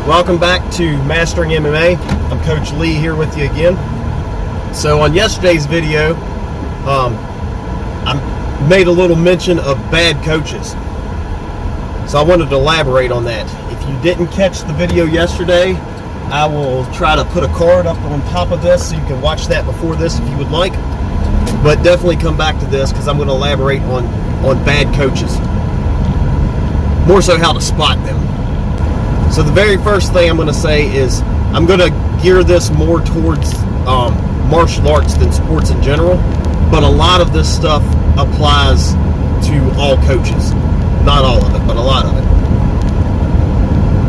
Welcome back to Mastering MMA. I'm Coach Lee here with you again. So on yesterday's video, I made a little mention of bad coaches. So I wanted to elaborate on that. If you didn't catch the video yesterday, I will try to put a card up on top of this so you can watch that before this if you would like. But definitely come back to this because I'm going to elaborate on bad coaches. More so how to spot them. So the very first thing I'm going to say is I'm going to gear this more towards martial arts than sports in general, but a lot of this stuff applies to all coaches. Not all of it, but a lot of it.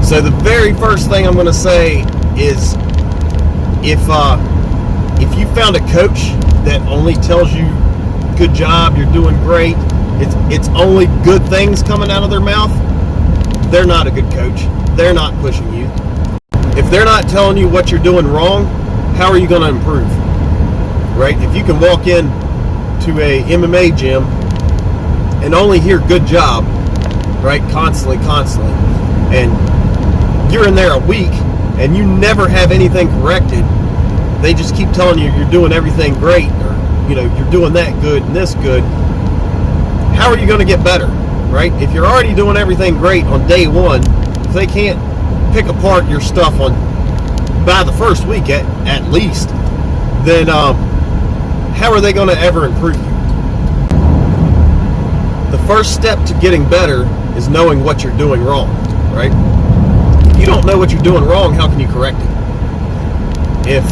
So the very first thing I'm going to say is if you found a coach that only tells you good job, you're doing great, it's only good things coming out of their mouth, they're not a good coach. They're not pushing you. If they're not telling you what you're doing wrong, how are you going to improve? Right? If you can walk in to a MMA gym and only hear good job, right, constantly, and you're in there a week and you never have anything corrected, they just keep telling you you're doing everything great, or you're doing that good and this good. How are you going to get better? Right? If you're already doing everything great on day one, if they can't pick apart your stuff by the first week at least, then how are they going to ever improve you? The first step to getting better is knowing what you're doing wrong, right? If you don't know what you're doing wrong, how can you correct it? If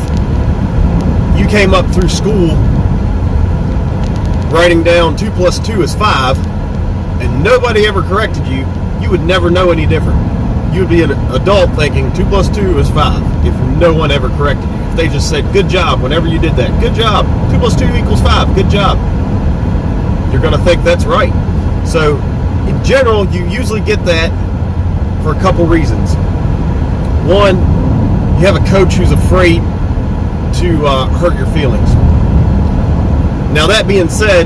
you came up through school writing down 2 plus 2 is 5, and nobody ever corrected you, you would never know any different. You would be an adult thinking 2 plus 2 is 5 if no one ever corrected you. If they just said, good job, whenever you did that. Good job. 2 plus 2 equals 5. Good job. You're going to think that's right. So, in general, you usually get that for a couple reasons. One, you have a coach who's afraid to hurt your feelings. Now, that being said,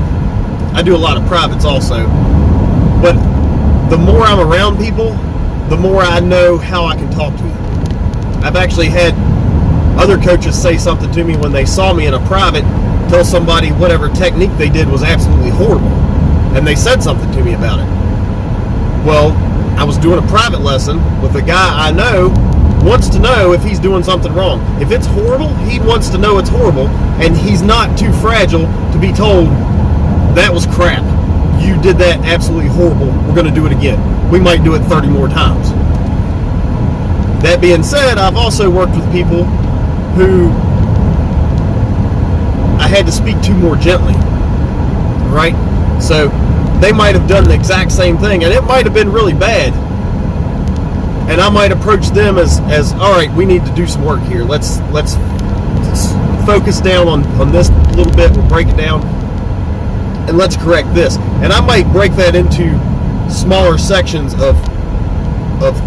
I do a lot of privates also. But the more I'm around people, the more I know how I can talk to them. I've actually had other coaches say something to me when they saw me in a private, tell somebody whatever technique they did was absolutely horrible. And they said something to me about it. Well, I was doing a private lesson with a guy I know wants to know if he's doing something wrong. If it's horrible, he wants to know it's horrible, and he's not too fragile to be told, that was crap. You did that absolutely horrible. We're going to do it again. We might do it 30 more times. That being said, I've also worked with people who I had to speak to more gently, right? So they might have done the exact same thing, and it might have been really bad. And I might approach them as all right, we need to do some work here. Let's focus down on this little bit. We'll break it down. And let's correct this. And I might break that into smaller sections of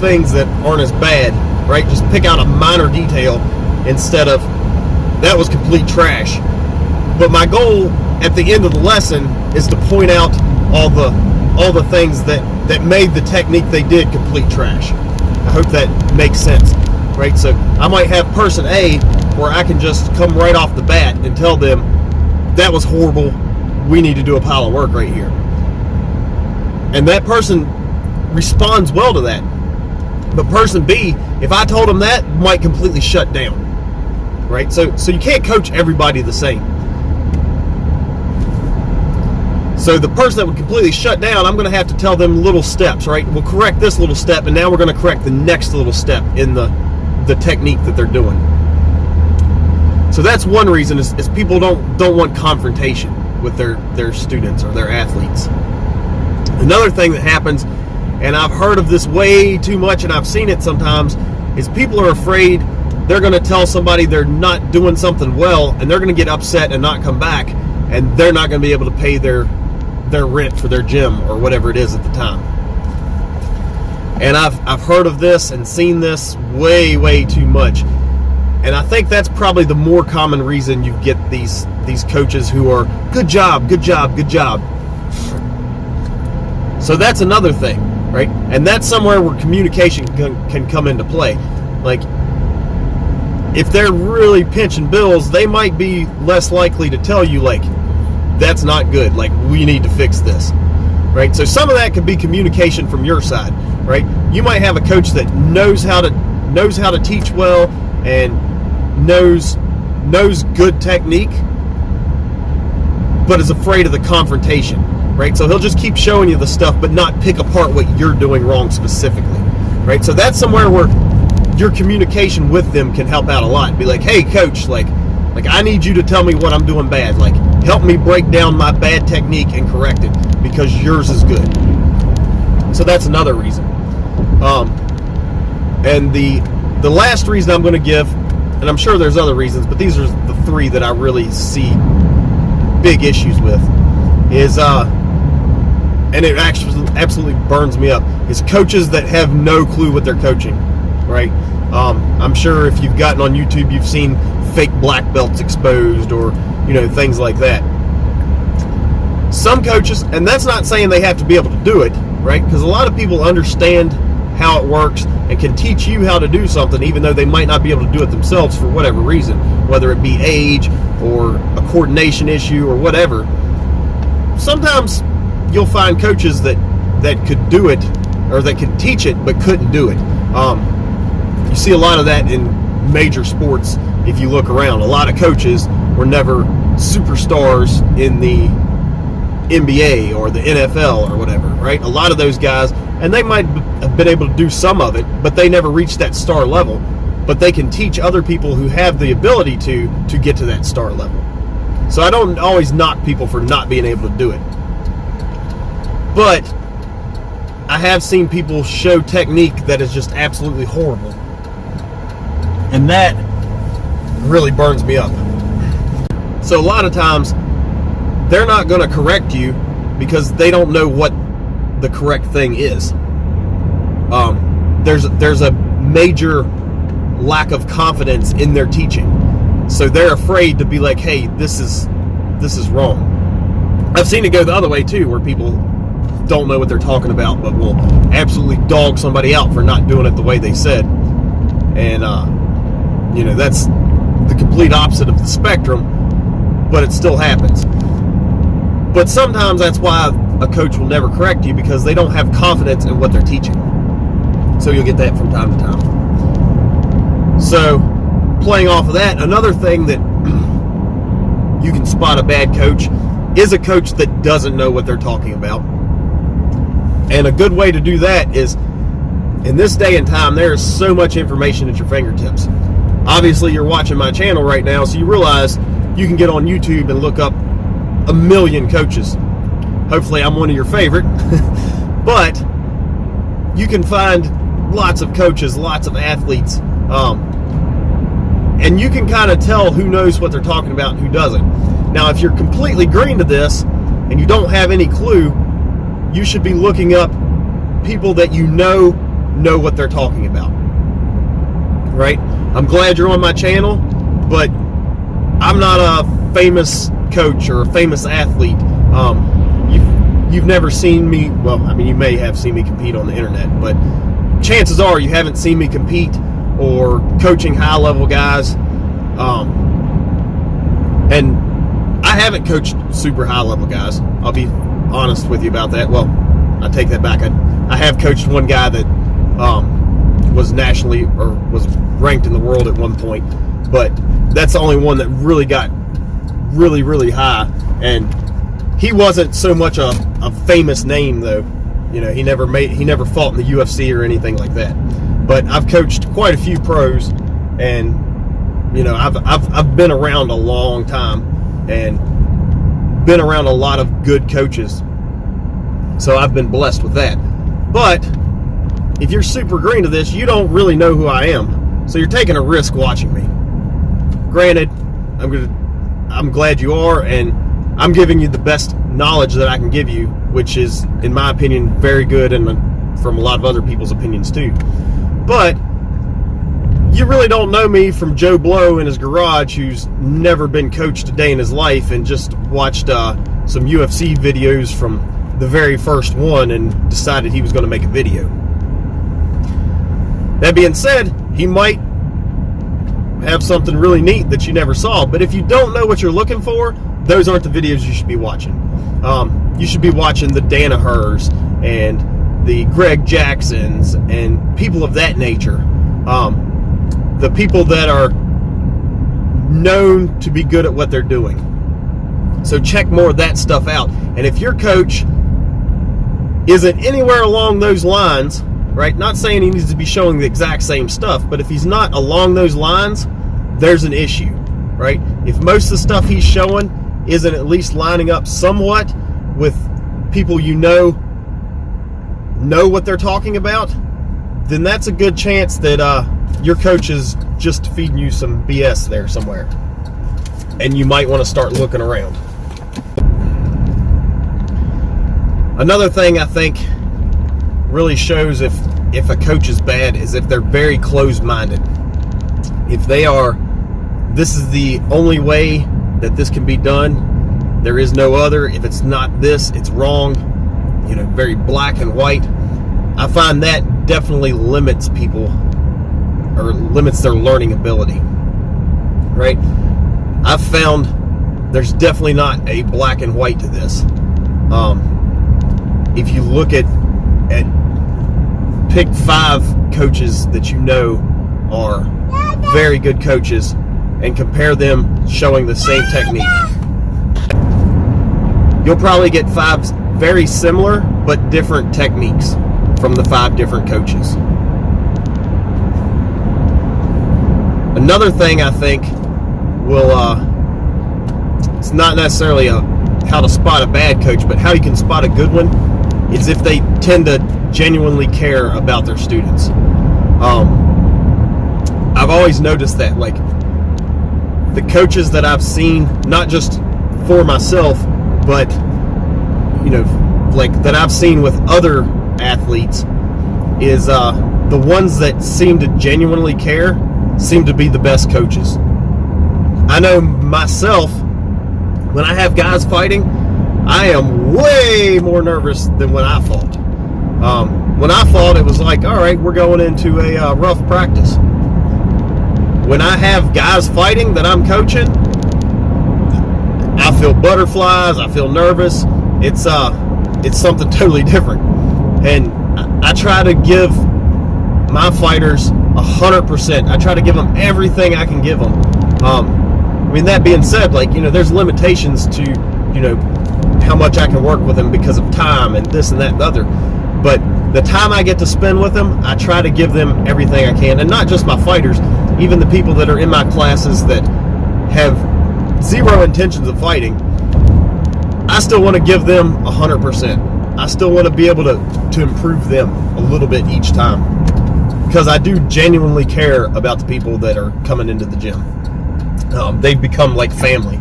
things that aren't as bad, right? Just pick out a minor detail instead of that was complete trash. But my goal at the end of the lesson is to point out all the things that made the technique they did complete trash. I hope that makes sense, right? So I might have person A where I can just come right off the bat and tell them that was horrible. We need to do a pile of work right here. And that person responds well to that. But person B, if I told them that, might completely shut down. Right? So you can't coach everybody the same. So the person that would completely shut down, I'm going to have to tell them little steps, right? We'll correct this little step, and now we're going to correct the next little step in the technique that they're doing. So that's one reason is people don't want confrontation with their students or their athletes. Another thing that happens, and I've heard of this way too much and I've seen it sometimes, is people are afraid they're going to tell somebody they're not doing something well, and they're going to get upset and not come back, and they're not going to be able to pay their rent for their gym or whatever it is at the time. And I've heard of this and seen this way too much. And I think that's probably the more common reason you get these coaches who are, good job, good job, good job. So that's another thing, right? And that's somewhere where communication can come into play. Like, if they're really pinching bills, they might be less likely to tell you, like, that's not good, like, we need to fix this, right? So some of that could be communication from your side, right? You might have a coach that knows how to teach well and knows good technique, but is afraid of the confrontation, right? So he'll just keep showing you the stuff, but not pick apart what you're doing wrong specifically, right? So that's somewhere where your communication with them can help out a lot. Be like, hey, coach, like I need you to tell me what I'm doing bad. Like, help me break down my bad technique and correct it because yours is good. So that's another reason. And the last reason I'm going to give, and I'm sure there's other reasons, but these are the three that I really see big issues with, is and it actually absolutely burns me up, is coaches that have no clue what they're coaching, right? I'm sure if you've gotten on YouTube, you've seen fake black belts exposed, or things like that. Some coaches, and that's not saying they have to be able to do it, right? Because a lot of people understand how it works and can teach you how to do something, even though they might not be able to do it themselves for whatever reason, whether it be age or a coordination issue or whatever. Sometimes you'll find coaches that could do it, or that could teach it but couldn't do it. You see a lot of that in major sports. If you look around, a lot of coaches were never superstars in the NBA or the NFL or whatever, right? A lot of those guys, and they might have been able to do some of it, but they never reached that star level. But they can teach other people who have the ability to get to that star level. So I don't always knock people for not being able to do it. But I have seen people show technique that is just absolutely horrible. And that really burns me up. So a lot of times, they're not going to correct you because they don't know what the correct thing is. There's a major lack of confidence in their teaching. So they're afraid to be like, hey, this is wrong. I've seen it go the other way too, where people don't know what they're talking about, but will absolutely dog somebody out for not doing it the way they said. And, that's the complete opposite of the spectrum, but it still happens. But sometimes that's why a coach will never correct you, because they don't have confidence in what they're teaching. So you'll get that from time to time. So, playing off of that, another thing that you can spot a bad coach is a coach that doesn't know what they're talking about. And a good way to do that is, in this day and time, there is so much information at your fingertips. Obviously, you're watching my channel right now, so you realize you can get on YouTube and look up a million coaches. Hopefully I'm one of your favorite. But you can find lots of coaches, lots of athletes, and you can kind of tell who knows what they're talking about and who doesn't. Now, if you're completely green to this and you don't have any clue, you should be looking up people that you know what they're talking about, right? I'm glad you're on my channel, but I'm not a famous coach or a famous athlete. You've never seen me, well, I mean, you may have seen me compete on the internet, but chances are you haven't seen me compete or coaching high-level guys. And I haven't coached super high-level guys. I'll be honest with you about that. Well, I take that back. I have coached one guy that was nationally, or was ranked in the world at one point, but that's the only one that really got really high. And he wasn't so much a famous name, though. He never fought in the UFC or anything like that. But I've coached quite a few pros, and I've been around a long time and been around a lot of good coaches. So I've been blessed with that. But if you're super green to this, you don't really know who I am. So you're taking a risk watching me. Granted, I'm glad you are, and I'm giving you the best knowledge that I can give you, which is, in my opinion, very good, and from a lot of other people's opinions too. But you really don't know me from Joe Blow in his garage, who's never been coached a day in his life and just watched some UFC videos from the very first one and decided he was going to make a video. That being said, he might have something really neat that you never saw. But if you don't know what you're looking for, those aren't the videos you should be watching. You should be watching the Danahers and the Greg Jacksons and people of that nature. The people that are known to be good at what they're doing. So check more of that stuff out. And if your coach isn't anywhere along those lines, right? Not saying he needs to be showing the exact same stuff, but if he's not along those lines, there's an issue, right? If most of the stuff he's showing isn't at least lining up somewhat with people you know what they're talking about, then that's a good chance that your coach is just feeding you some BS there somewhere. And you might want to start looking around. Another thing I think really shows if a coach is bad is if they're very closed-minded. If they are, this is the only way that this can be done, there is no other, if it's not this, it's wrong, very black and white, I find that definitely limits people, or limits their learning ability, right? I've found there's definitely not a black and white to this. If you look at pick 5 coaches that you know are very good coaches and compare them showing the same technique. You'll probably get 5 very similar but different techniques from the 5 different coaches. Another thing I think will, it's not necessarily how to spot a bad coach, but how you can spot a good one is if they tend to genuinely care about their students. I've always noticed that, like, the coaches that I've seen, not just for myself, but like that I've seen with other athletes, is the ones that seem to genuinely care seem to be the best coaches. I know myself, when I have guys fighting, I am way more nervous than when I fought. When I fought, it was like, all right, we're going into a rough practice. When I have guys fighting that I'm coaching, I feel butterflies, I feel nervous. It's something totally different. And I try to give my fighters 100%. I try to give them everything I can give them. That being said, like, there's limitations to, how much I can work with them because of time and this and that and the other. But the time I get to spend with them, I try to give them everything I can. And not just my fighters, even the people that are in my classes that have zero intentions of fighting, I still want to give them 100%. I still want to be able to improve them a little bit each time, because I do genuinely care about the people that are coming into the gym. They've become like family.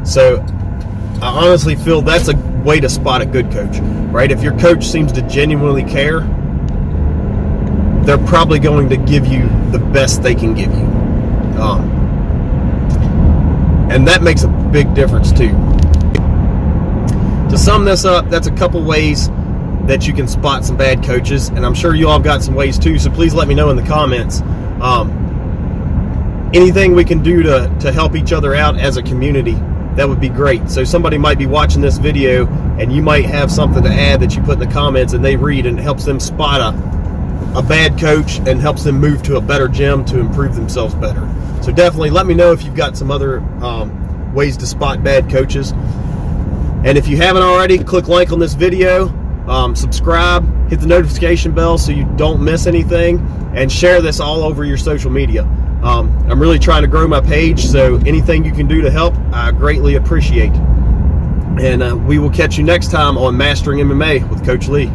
So I honestly feel that's a way to spot a good coach, right? If your coach seems to genuinely care, they're probably going to give you the best they can give you. And that makes a big difference too. To sum this up, that's a couple ways that you can spot some bad coaches, and I'm sure you all have got some ways too, so please let me know in the comments. Anything we can do to help each other out as a community, that would be great. So somebody might be watching this video and you might have something to add that you put in the comments and they read, and it helps them spot a bad coach and helps them move to a better gym to improve themselves better. So definitely let me know if you've got some other ways to spot bad coaches. And if you haven't already, click like on this video, subscribe, hit the notification bell so you don't miss anything, and share this all over your social media. I'm really trying to grow my page, so anything you can do to help, I greatly appreciate. And we will catch you next time on Mastering MMA with Coach Lee.